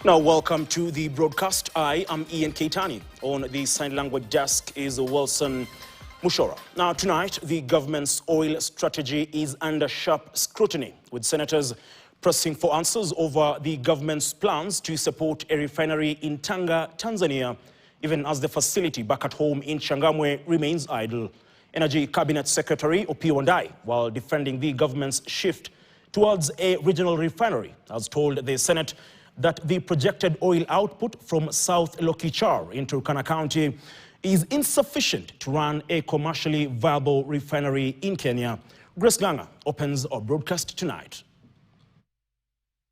Now, welcome to the broadcast. I am Ian Keitani. On the sign language desk is Wilson Mushora. Now, tonight, the government's oil strategy is under sharp scrutiny, with senators pressing for answers over the government's plans to support a refinery in Tanga, Tanzania, even as the facility back at home in Changamwe remains idle. Energy Cabinet Secretary Wandayi, while defending the government's shift towards a regional refinery, has told the Senate that the projected oil output from South Lokichar in Turkana County is insufficient to run a commercially viable refinery in Kenya. Grace Ganga opens our broadcast tonight.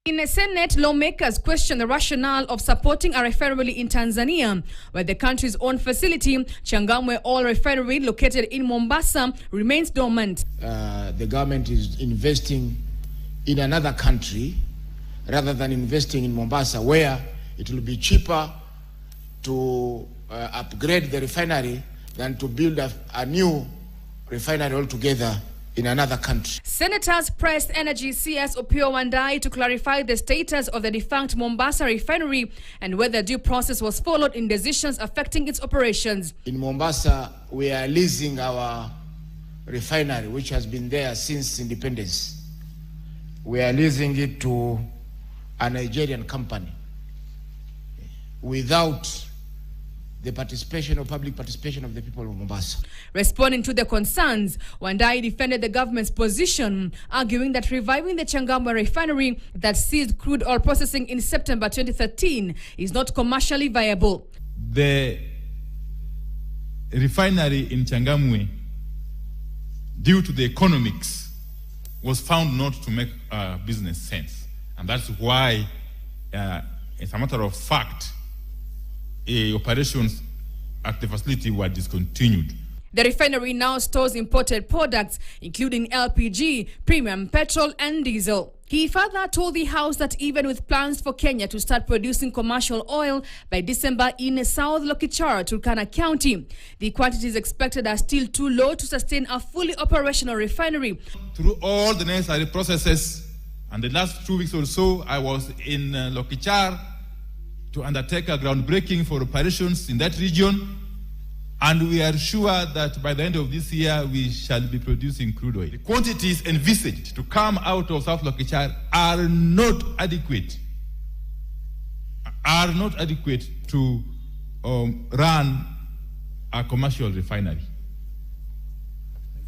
In the Senate, lawmakers question the rationale of supporting a refinery in Tanzania, where the country's own facility, Changamwe Oil Refinery, located in Mombasa, remains dormant. The government is investing in another country rather than investing in Mombasa, where it will be cheaper to upgrade the refinery than to build a new refinery altogether in another country. Senators pressed Energy CS Wandayi to clarify the status of the defunct Mombasa refinery and whether due process was followed in decisions affecting its operations. In Mombasa, we are leasing our refinery, which has been there since independence. We are leasing it to a Nigerian company without the participation or public participation of the people of Mombasa. Responding to the concerns, Wandayi defended the government's position, arguing that reviving the Changamwe refinery that ceased crude oil processing in September 2013 is not commercially viable. The refinery in Changamwe, due to the economics, was found not to make business sense. And that's why, as a matter of fact, operations at the facility were discontinued. The refinery now stores imported products, including LPG, premium petrol, and diesel. He further told the House that even with plans for Kenya to start producing commercial oil by December in South Lokichar, Turkana County, the quantities expected are still too low to sustain a fully operational refinery. Through all the necessary processes, and the last 2 weeks or so, I was in Lokichar to undertake a groundbreaking for operations in that region. And we are sure that by the end of this year, we shall be producing crude oil. The quantities envisaged to come out of South Lokichar are not adequate to run a commercial refinery.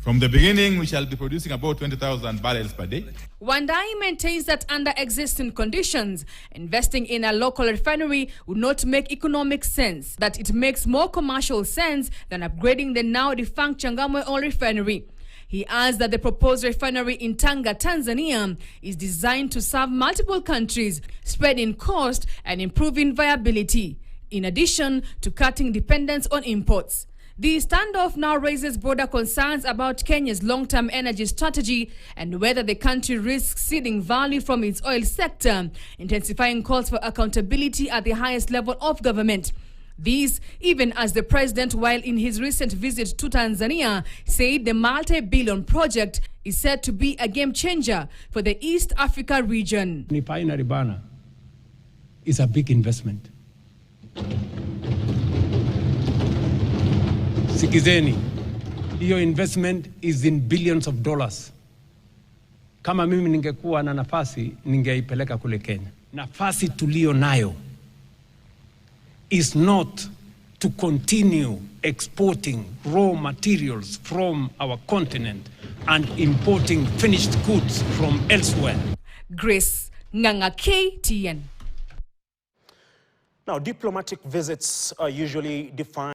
From the beginning, we shall be producing about 20,000 barrels per day. Wandayi maintains that under existing conditions, investing in a local refinery would not make economic sense, that it makes more commercial sense than upgrading the now defunct Changamwe Oil Refinery. He adds that the proposed refinery in Tanga, Tanzania, is designed to serve multiple countries, spreading cost and improving viability, in addition to cutting dependence on imports. The standoff now raises broader concerns about Kenya's long-term energy strategy and whether the country risks ceding value from its oil sector, intensifying calls for accountability at the highest level of government. These, even as the president, while in his recent visit to Tanzania, said the multi-billion project is said to be a game-changer for the East Africa region. Refinery Bana is a big investment. Sikizeni, hiyo investment is in billions of dollars. Kama mimi ningekuwa na nafasi, ningeipeleka kule Kenya. Nafasi tulio nayo is not to continue exporting raw materials from our continent and importing finished goods from elsewhere. Grace Nganga, KTN. Now, diplomatic visits are usually defined